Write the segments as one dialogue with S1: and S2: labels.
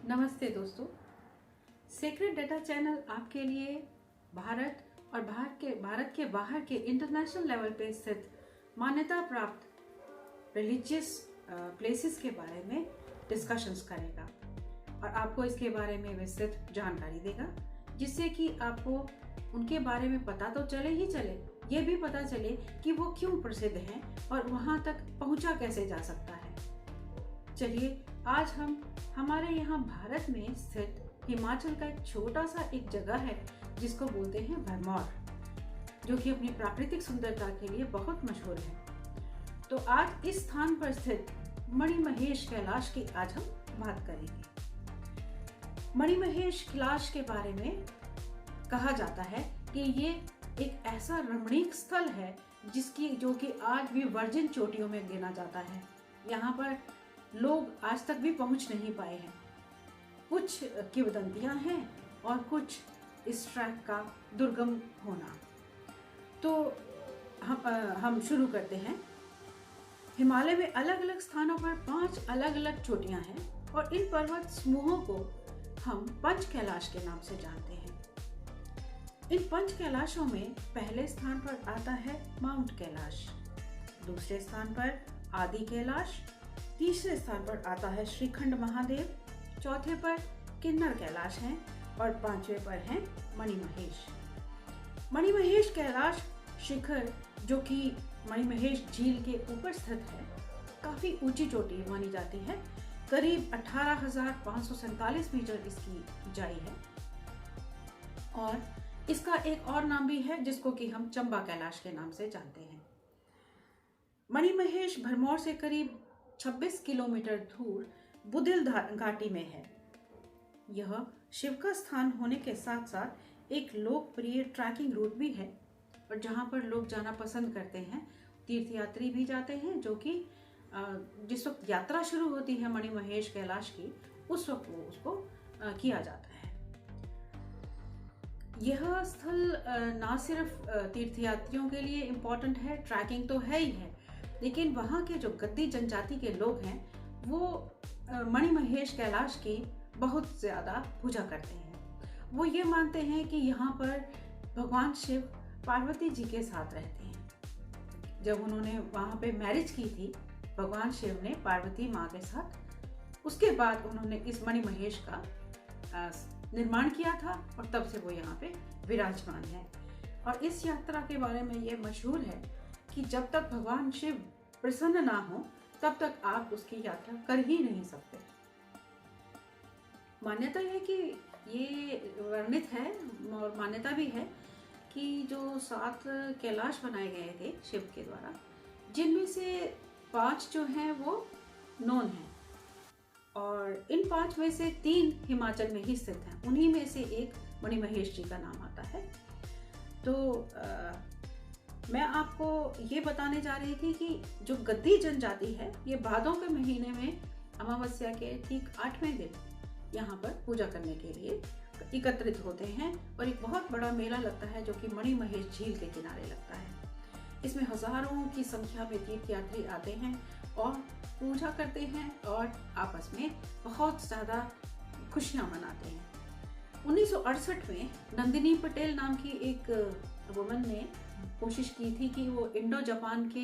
S1: नमस्ते दोस्तों। Secret data channel आपके लिए भारत और भारत के बाहर के इंटरनेशनल लेवल पे स्थित मान्यता प्राप्त रिलीजियस प्लेसेस के बारे में डिस्कशंस करेगा और आपको इसके बारे में विस्तृत जानकारी देगा, जिससे कि आपको उनके बारे में पता तो चले ही चले, ये भी पता चले कि वो क्यों प्रसिद्ध हैं और वहाँ तक पहुँचा कैसे जा सकता है। चलिए आज हम हमारे यहाँ भारत में स्थित हिमाचल का एक छोटा सा एक जगह है जिसको बोलते हैं भरमौर, जो कि अपनी प्राकृतिक सुंदरता के लिए बहुत मशहूर है। तो आज इस स्थान पर स्थित मणिमहेश कैलाश की आज हम बात करेंगे। मणिमहेश कैलाश के बारे में कहा जाता है कि ये एक ऐसा रमणीक स्थल है जो कि आज भी वर्जिन चोटियों में गिना जाता है। यहाँ पर लोग आज तक भी पहुंच नहीं पाए हैं। कुछ किंवदंतियां हैं और कुछ इस ट्रैक का दुर्गम होना। तो हम शुरू करते हैं। हिमालय में अलग अलग स्थानों पर 5 अलग अलग चोटियां हैं और इन पर्वत समूहों को हम पंच कैलाश के नाम से जानते हैं। इन पंच कैलाशों में पहले स्थान पर आता है माउंट कैलाश, दूसरे स्थान पर आदि कैलाश, तीसरे स्थान पर आता है श्रीखंड महादेव, चौथे पर किन्नर कैलाश हैं और पांचवें पर हैं मणिमहेश। मणिमहेश कैलाश शिखर, जो कि मणिमहेश झील के ऊपर स्थित है, काफी ऊंची चोटी मानी जाती है। करीब 18,547 मीटर इसकी ऊंचाई है और इसका एक और नाम भी है जिसको कि हम चंबा कैलाश के नाम से जानते हैं। मणिमहेश भरमौर से करीब 26 किलोमीटर दूर बुधिल घाटी में है। यह शिव का स्थान होने के साथ साथ एक लोकप्रिय ट्रैकिंग रूट भी है और जहां पर लोग जाना पसंद करते हैं। तीर्थयात्री भी जाते हैं, जो कि जिस वक्त यात्रा शुरू होती है मणिमहेश कैलाश की, उस वक्त वो उसको किया जाता है। यह स्थल ना सिर्फ तीर्थयात्रियों के लिए इम्पोर्टेंट है, ट्रैकिंग तो है ही है, लेकिन वहाँ के जो गद्दी जनजाति के लोग हैं वो मणिमहेश कैलाश की बहुत ज़्यादा पूजा करते हैं। वो ये मानते हैं कि यहाँ पर भगवान शिव पार्वती जी के साथ रहते हैं। जब उन्होंने वहाँ पे मैरिज की थी भगवान शिव ने पार्वती माँ के साथ, उसके बाद उन्होंने इस मणिमहेश का निर्माण किया था और तब से वो यहाँ पे विराजमान है। और इस यात्रा के बारे में ये मशहूर है कि जब तक भगवान शिव प्रसन्न ना हो तब तक आप उसकी यात्रा कर ही नहीं सकते। मान्यता है कि ये वर्णित है और मान्यता भी है कि जो 7 कैलाश बनाए गए थे शिव के द्वारा, जिनमें से 5 जो हैं वो नॉन हैं और इन 5 में से 3 हिमाचल में ही स्थित हैं। उन्हीं में से एक मणिमहेश जी का नाम आता है। तो मैं आपको ये बताने जा रही थी कि जो गद्दी जनजाति है, ये भादों के महीने में अमावस्या के ठीक 8वें दिन यहाँ पर पूजा करने के लिए एकत्रित होते हैं और एक बहुत बड़ा मेला लगता है जो कि मणिमहेश झील के किनारे लगता है। इसमें हजारों की संख्या में तीर्थयात्री आते हैं और पूजा करते हैं और आपस में बहुत ज़्यादा खुशियाँ मनाते हैं। 1968 में नंदिनी पटेल नाम की एक वुमन ने कोशिश की थी कि वो इंडो जापान के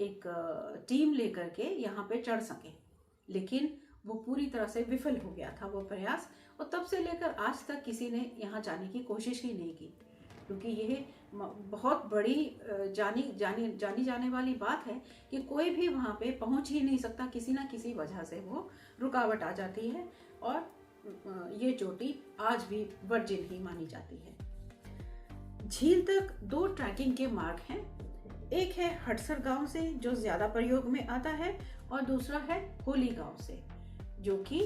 S1: एक टीम लेकर के यहाँ पे चढ़ सके, लेकिन वो पूरी तरह से विफल हो गया था वो प्रयास, और तब से लेकर आज तक किसी ने यहाँ जाने की कोशिश ही नहीं की, क्योंकि यह बहुत बड़ी जानी जाने वाली बात है कि कोई भी वहाँ पे पहुँच ही नहीं सकता, किसी ना किसी वजह से वो रुकावट आ जाती है और ये चोटी आज भी वर्जिन ही मानी जाती है। झील तक 2 ट्रैकिंग के मार्ग हैं। एक है हटसर गांव से, जो ज्यादा प्रयोग में आता है, और दूसरा है होली गांव से, जो कि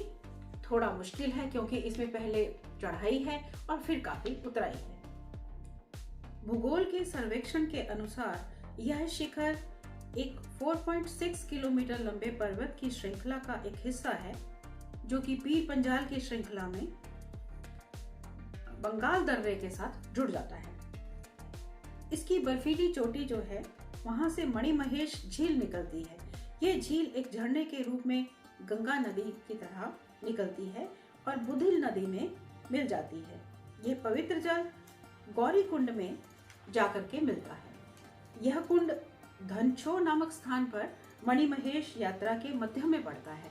S1: थोड़ा मुश्किल है क्योंकि इसमें पहले चढ़ाई है और फिर काफी उतराई है। भूगोल के सर्वेक्षण के अनुसार यह शिखर एक 4.6 किलोमीटर लंबे पर्वत की श्रृंखला का एक हिस्सा है, जो कि पीर पंजाल की श्रृंखला में बंगाल दर्रे के साथ जुड़ जाता है। इसकी बर्फीली चोटी जो है, वहां से मणिमहेश झील निकलती है। यह झील एक झरने के रूप में गंगा नदी की तरह निकलती है और बुधिल नदी में मिल जाती है। ये पवित्र जल गौरी कुंड में जाकर के मिलता है। यह कुंड धनछो नामक स्थान पर मणिमहेश यात्रा के मध्य में पड़ता है।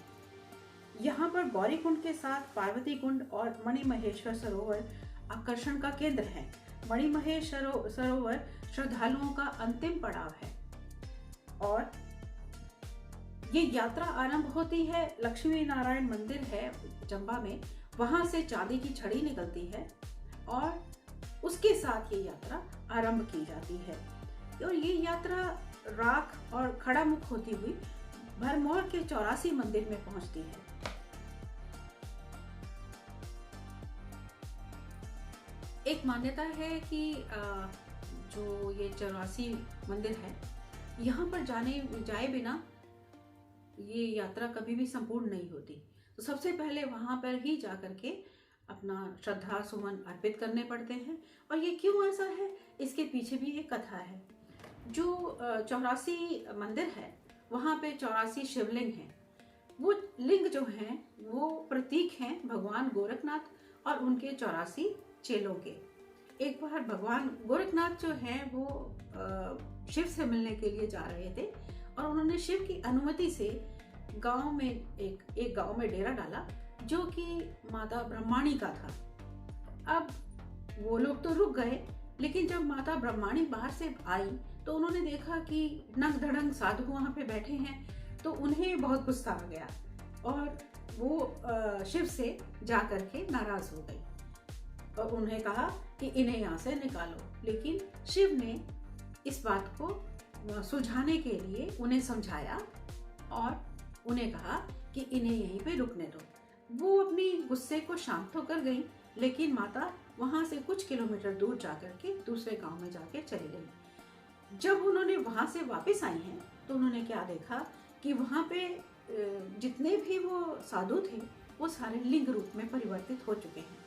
S1: यहाँ पर गौरी कुंड के साथ पार्वती कुंड और मणिमहेश्वर सरोवर आकर्षण का केंद्र है। मणिमहेश सरोवर श्रद्धालुओं का अंतिम पड़ाव है और ये यात्रा आरंभ होती है। लक्ष्मी नारायण मंदिर है चंबा में, वहां से चांदी की छड़ी निकलती है और उसके साथ ये यात्रा आरंभ की जाती है और ये यात्रा राख और खड़ा मुख होती हुई भरमौर के 84 मंदिर में पहुंचती है। एक मान्यता है कि जो ये 84 मंदिर है, यहाँ पर जाए बिना ये यात्रा कभी भी संपूर्ण नहीं होती। तो सबसे पहले वहाँ पर ही जाकर के अपना श्रद्धा सुमन अर्पित करने पड़ते हैं। और ये क्यों ऐसा है, इसके पीछे भी एक कथा है। जो 84 मंदिर है वहाँ पे 84 शिवलिंग हैं। वो लिंग जो हैं वो प्रतीक हैं भगवान गोरखनाथ और उनके 84 चेलों के। एक बार भगवान गोरखनाथ जो हैं वो शिव से मिलने के लिए जा रहे थे और उन्होंने शिव की अनुमति से गांव में एक गांव में डेरा डाला जो कि माता ब्रह्माणी का था। अब वो लोग तो रुक गए, लेकिन जब माता ब्रह्माणी बाहर से आई तो उन्होंने देखा कि नंग धड़ंग साधु वहां पे बैठे हैं, तो उन्हें बहुत गुस्सा आ गया और वो शिव से जा करके नाराज हो गई और उन्हें कहा कि इन्हें यहाँ से निकालो। लेकिन शिव ने इस बात को सुलझाने के लिए उन्हें समझाया और उन्हें कहा कि इन्हें यहीं पे रुकने दो। वो अपनी गुस्से को शांत होकर गई, लेकिन माता वहां से कुछ किलोमीटर दूर जाकर के दूसरे गांव में जाके चली गई। जब उन्होंने वहां से वापस आई हैं तो उन्होंने क्या देखा कि वहां पे जितने भी वो साधु थे वो सारे लिंग रूप में परिवर्तित हो चुके हैं।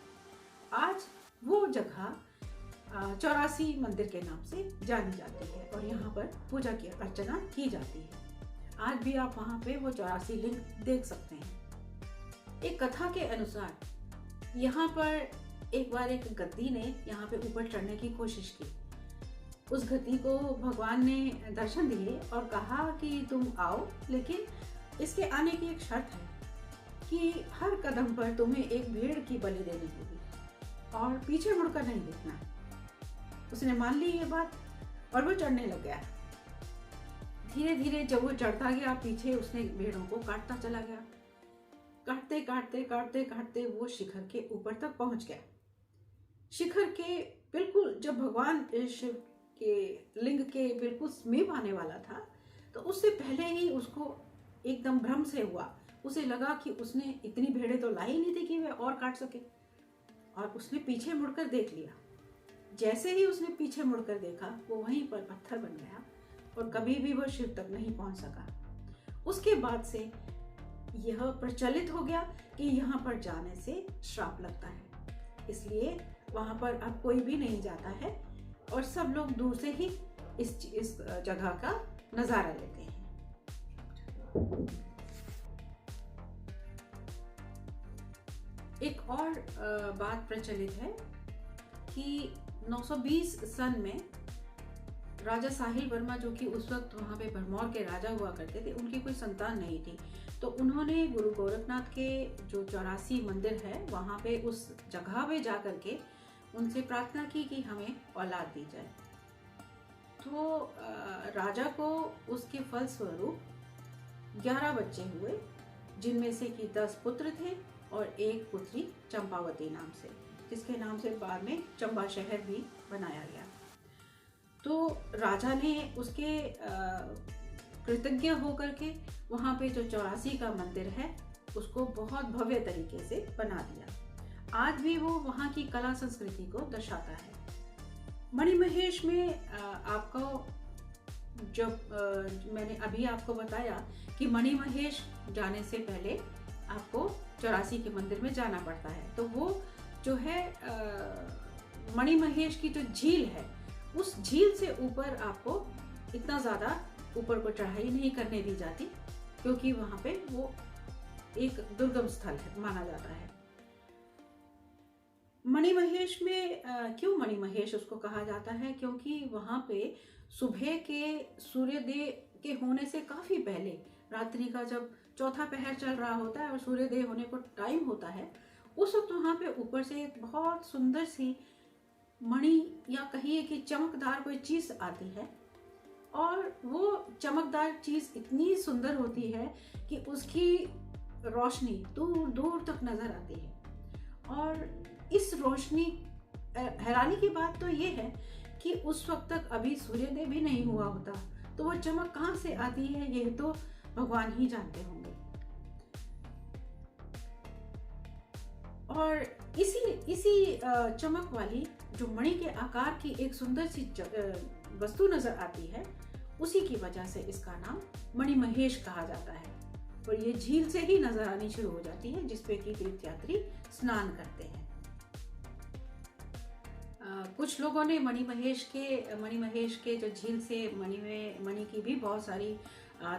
S1: आज वो जगह 84 मंदिर के नाम से जानी जाती है और यहाँ पर पूजा की अर्चना की जाती है। आज भी आप वहाँ पे वो 84 लिंग देख सकते हैं। एक कथा के अनुसार यहाँ पर एक बार एक गद्दी ने यहाँ पे ऊपर चढ़ने की कोशिश की। उस गद्दी को भगवान ने दर्शन दिए और कहा कि तुम आओ, लेकिन इसके आने की एक शर्त है कि हर कदम पर तुम्हें एक भेड़ की बलि देनी होगी और पीछे मुड़कर नहीं देखना। उसने मान ली ये बात और वो चढ़ने लग गया। धीरे धीरे जब वो चढ़ता गया पीछे उसने भेड़ों को काटता चला गया। काटते काटते काटते काटते वो शिखर के ऊपर तक पहुंच गया। शिखर के बिल्कुल जब भगवान शिव के लिंग के बिल्कुल समीप आने वाला था तो उससे पहले ही उसको एकदम भ्रम से हुआ। उसे लगा कि उसने इतनी भेड़ें तो लाई नहीं थी कि वह और काट सके, और उसने पीछे मुड़कर देख लिया। जैसे ही उसने पीछे मुड़कर देखा वो वहीं पर पत्थर बन गया और कभी भी वो शिव तक नहीं पहुंच सका। उसके बाद से यह प्रचलित हो गया कि यहाँ पर जाने से श्राप लगता है, इसलिए वहां पर अब कोई भी नहीं जाता है और सब लोग दूर से ही इस जगह का नजारा लेते हैं। एक और बात प्रचलित है कि 920 सन में राजा साहिल वर्मा, जो कि उस वक्त वहाँ पे भरमौर के राजा हुआ करते थे, उनकी कोई संतान नहीं थी, तो उन्होंने गुरु गोरखनाथ के जो 84 मंदिर है वहाँ पे उस जगह पे जा करके उनसे प्रार्थना की कि हमें औलाद दी जाए। तो राजा को उसके फल स्वरूप 11 बच्चे हुए, जिनमें से कि 10 पुत्र थे और एक पुत्री चंपावती नाम से, जिसके नाम से बाद में चंबा शहर भी बनाया गया। तो राजा ने उसके कृतज्ञ होकर के वहाँ पे जो 84 का मंदिर है उसको बहुत भव्य तरीके से बना दिया। आज भी वो वहाँ की कला संस्कृति को दर्शाता है। मणिमहेश में आपको जब मैंने अभी आपको बताया कि मणिमहेश जाने से पहले आपको 84 के मंदिर में जाना पड़ता है, तो वो जो है मणिमहेश की जो झील है उस झील से ऊपर आपको इतना ज़्यादा ऊपर को चढ़ाई नहीं करने दी जाती, क्योंकि वहाँ पे वो एक दुर्गम स्थल है माना जाता है। मणिमहेश में क्यों मणिमहेश उसको कहा जाता है? क्योंकि वहाँ पे सुबह के सूर्योदय के होने से काफ़ी पहले, रात्रि का जब चौथा पहर चल रहा होता है और सूर्योदय होने को टाइम होता है, उस वक्त वहाँ पे ऊपर से एक बहुत सुंदर सी मणि या कहिए कि चमकदार कोई चीज़ आती है, और वो चमकदार चीज़ इतनी सुंदर होती है कि उसकी रोशनी दूर दूर तक नज़र आती है। और इस रोशनी, हैरानी की बात तो ये है कि उस वक्त तक अभी सूर्योदय भी नहीं हुआ होता, तो वो चमक कहाँ से आती है ये तो भगवान ही जानते होंगे। और इसी चमक वाली जो मणि के आकार की एक सुंदर सी वस्तु नजर आती है, उसी की वजह से इसका नाम मणिमहेश कहा जाता है। और ये झील से ही नजर आनी शुरू हो जाती है, जिसपे कि तीर्थयात्री स्नान करते हैं। कुछ लोगों ने मणिमहेश के जो झील से मणि की भी बहुत सारी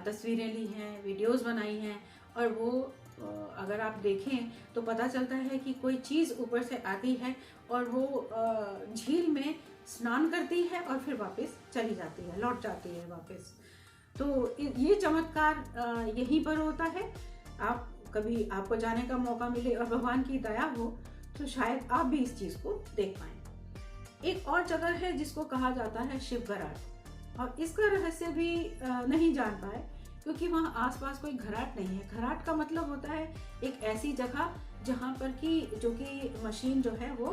S1: तस्वीरें ली हैं, वीडियोस बनाई हैं, और वो अगर आप देखें तो पता चलता है कि कोई चीज़ ऊपर से आती है और वो झील में स्नान करती है और फिर वापस चली जाती है, लौट जाती है वापस। तो ये चमत्कार यहीं पर होता है। आप कभी आपको जाने का मौका मिले और भगवान की दया हो तो शायद आप भी इस चीज़ को देख पाएं। एक और जगह है जिसको कहा जाता है शिव घराट, और इसका रहस्य भी नहीं जान पाए क्योंकि वहाँ आसपास कोई घराट नहीं है। घराट का मतलब होता है एक ऐसी जगह जहाँ पर कि जो कि मशीन जो है वो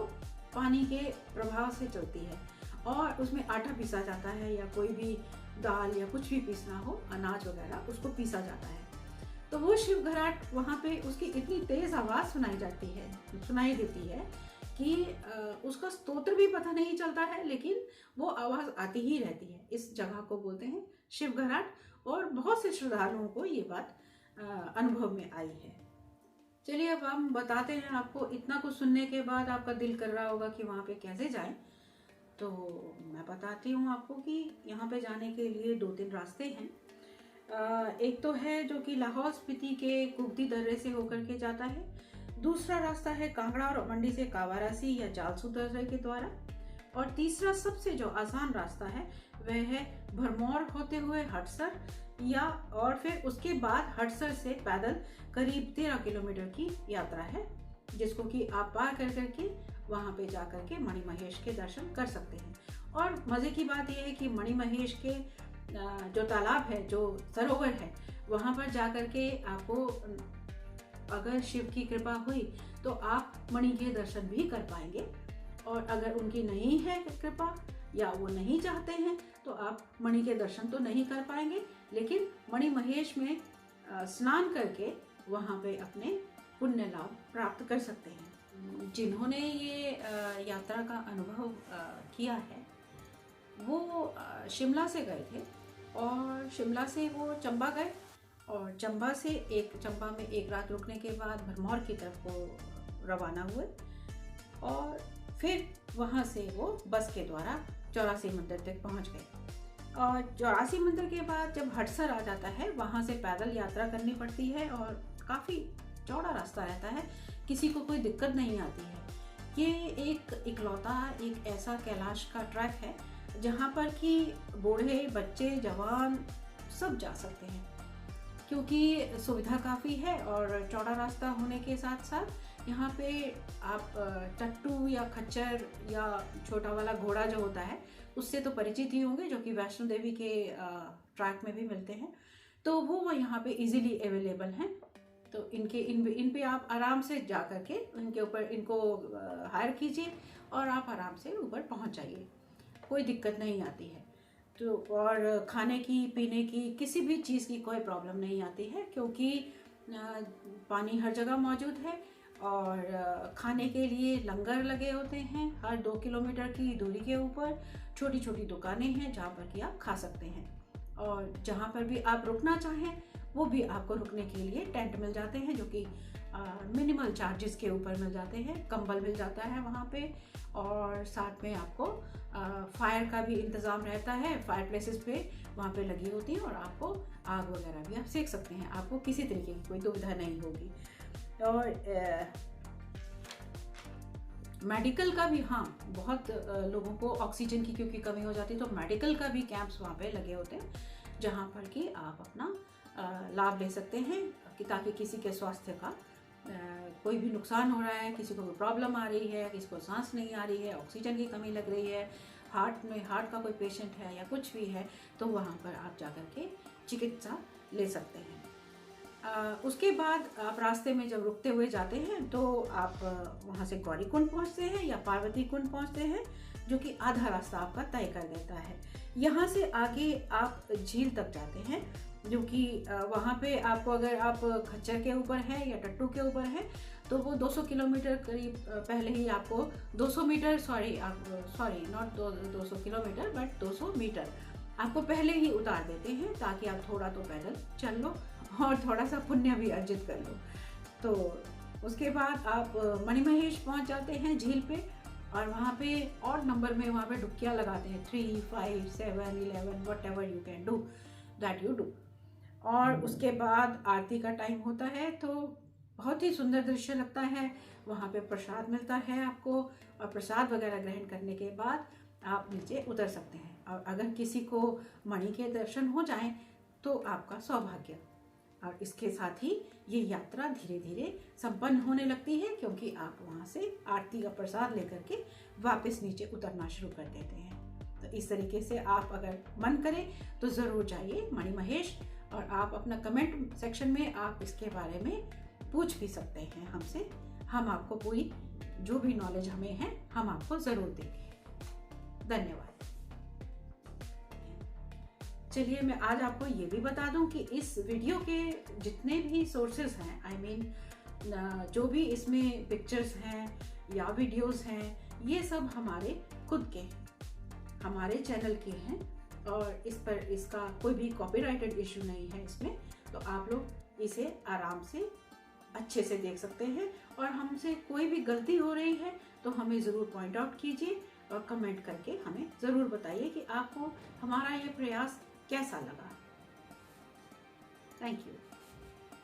S1: पानी के प्रभाव से चलती है और उसमें आटा पीसा जाता है, या कोई भी दाल या कुछ भी पीसना हो, अनाज वगैरह, उसको पीसा जाता है। तो वो शिव घराट, वहाँ पे उसकी इतनी तेज आवाज़ सुनाई देती है कि उसका स्तोत्र भी पता नहीं चलता है, लेकिन वो आवाज़ आती ही रहती है। इस जगह को बोलते हैं शिव घराट, और बहुत से श्रद्धालुओं को ये बात अनुभव में आई है। चलिए अब हम बताते हैं आपको। इतना कुछ सुनने के बाद आपका दिल कर रहा होगा कि वहाँ पे कैसे जाएं, तो मैं बताती हूँ आपको कि यहाँ पे जाने के लिए 2-3 रास्ते हैं। एक तो है जो कि लाहौल स्पीति के कुगती दर्रे से होकर के जाता है। दूसरा रास्ता है कांगड़ा और मंडी से कावारासी या जालसू दर्रे के द्वारा। और तीसरा सबसे जो आसान रास्ता है वह है भरमौर होते हुए हटसर, या और फिर उसके बाद हटसर से पैदल करीब 13 किलोमीटर की यात्रा है, जिसको कि आप पार कर करके वहाँ पे जा करके मणिमहेश के दर्शन कर सकते हैं। और मज़े की बात यह है कि मणिमहेश के जो तालाब है, जो सरोवर है, वहाँ पर जा करके आपको अगर शिव की कृपा हुई तो आप मणि के दर्शन भी कर पाएंगे, और अगर उनकी नहीं है कृपा या वो नहीं चाहते हैं तो आप मणि के दर्शन तो नहीं कर पाएंगे, लेकिन मणिमहेश में स्नान करके वहाँ पे अपने पुण्य लाभ प्राप्त कर सकते हैं। जिन्होंने ये यात्रा का अनुभव किया है वो शिमला से गए थे, और शिमला से वो चंबा गए, और चंबा में एक रात रुकने के बाद भरमौर की तरफ को रवाना हुए, और फिर वहाँ से वो बस के द्वारा 84 मंदिर तक पहुँच गए। और 84 मंदिर के बाद जब हटसर आ जाता है, वहाँ से पैदल यात्रा करनी पड़ती है, और काफ़ी चौड़ा रास्ता रहता है, किसी को कोई दिक्कत नहीं आती है। ये एक ऐसा कैलाश का ट्रैक है जहाँ पर कि बूढ़े, बच्चे, जवान सब जा सकते हैं, क्योंकि सुविधा काफ़ी है। और चौड़ा रास्ता होने के साथ साथ यहाँ पे आप टट्टू या खच्चर या छोटा वाला घोड़ा जो होता है उससे तो परिचित ही होंगे, जो कि वैष्णो देवी के ट्रैक में भी मिलते हैं, तो वो यहाँ पे इजीली अवेलेबल हैं। तो इन पे आप आराम से जा करके इनको हायर कीजिए और आप आराम से ऊपर पहुँच जाइए, कोई दिक्कत नहीं आती है। तो और खाने की, पीने की, किसी भी चीज़ की कोई प्रॉब्लम नहीं आती है, क्योंकि पानी हर जगह मौजूद है, और खाने के लिए लंगर लगे होते हैं। हर 2 किलोमीटर की दूरी के ऊपर छोटी छोटी दुकानें हैं जहाँ पर कि आप खा सकते हैं, और जहाँ पर भी आप रुकना चाहें वो भी आपको रुकने के लिए टेंट मिल जाते हैं, जो कि मिनिमल चार्जेस के ऊपर मिल जाते हैं। कंबल मिल जाता है वहाँ पे, और साथ में आपको फायर का भी इंतज़ाम रहता है। फायर प्लेसेस पे वहाँ पे लगी होती हैं और आपको आग वगैरह भी आप सेक सकते हैं, आपको किसी तरीके की कोई दुविधा नहीं होगी। और मेडिकल का भी, हाँ, बहुत लोगों को ऑक्सीजन की क्योंकि कमी हो जाती है, तो मेडिकल का भी कैंप्स वहाँ पे लगे होते हैं, जहाँ पर कि आप अपना लाभ ले सकते हैं कि ताकि किसी के स्वास्थ्य का कोई भी नुकसान हो रहा है, किसी को कोई प्रॉब्लम आ रही है, किसी को सांस नहीं आ रही है, ऑक्सीजन की कमी लग रही है, हार्ट का कोई पेशेंट है या कुछ भी है, तो वहाँ पर आप जाकर के चिकित्सा ले सकते हैं। उसके बाद आप रास्ते में जब रुकते हुए जाते हैं तो आप वहाँ से गौरी कुंड पहुँचते हैं या पार्वती कुंड पहुँचते हैं, जो कि आधा रास्ता आपका तय कर देता है। यहाँ से आगे आप झील तक जाते हैं, जो कि वहाँ पे आपको, अगर आप खच्चर के ऊपर है या टट्टू के ऊपर है, तो वो 200 किलोमीटर करीब पहले ही आपको 200 metre, not 200 kilometre but 200 metre आपको पहले ही उतार देते हैं, ताकि आप थोड़ा तो पैदल चल लो और थोड़ा सा पुण्य भी अर्जित कर लो। तो उसके बाद आप मणिमहेश पहुंच जाते हैं झील पे, और वहाँ पे और नंबर में वहाँ पे डुबकियाँ लगाते हैं, 3, 5, 7, 11, whatever you can do that you do। और उसके बाद आरती का टाइम होता है, तो बहुत ही सुंदर दृश्य लगता है। वहाँ पे प्रसाद मिलता है आपको, और प्रसाद वगैरह ग्रहण करने के बाद आप नीचे उतर सकते हैं। और अगर किसी को मणि के दर्शन हो जाएं तो आपका सौभाग्य। और इसके साथ ही ये यात्रा धीरे धीरे संपन्न होने लगती है, क्योंकि आप वहाँ से आरती का प्रसाद लेकर के वापस नीचे उतरना शुरू कर देते हैं। तो इस तरीके से आप अगर मन करें तो ज़रूर जाइए मणिमहेश, और आप अपना कमेंट सेक्शन में आप इसके बारे में पूछ भी सकते हैं हमसे। हम आपको पूरी जो भी नॉलेज हमें है हम आपको ज़रूर देंगे। धन्यवाद। चलिए मैं आज आपको ये भी बता दूं कि इस वीडियो के जितने भी सोर्सेज हैं, आई मीन जो भी इसमें पिक्चर्स हैं या वीडियोस हैं, ये सब हमारे खुद के हैं, हमारे चैनल के हैं, और इस पर इसका कोई भी कॉपीराइटेड इशू नहीं है इसमें। तो आप लोग इसे आराम से अच्छे से देख सकते हैं, और हमसे कोई भी गलती हो रही है तो हमें ज़रूर पॉइंट आउट कीजिए और कमेंट करके हमें ज़रूर बताइए कि आपको हमारा ये प्रयास कैसा लगा। Thank you.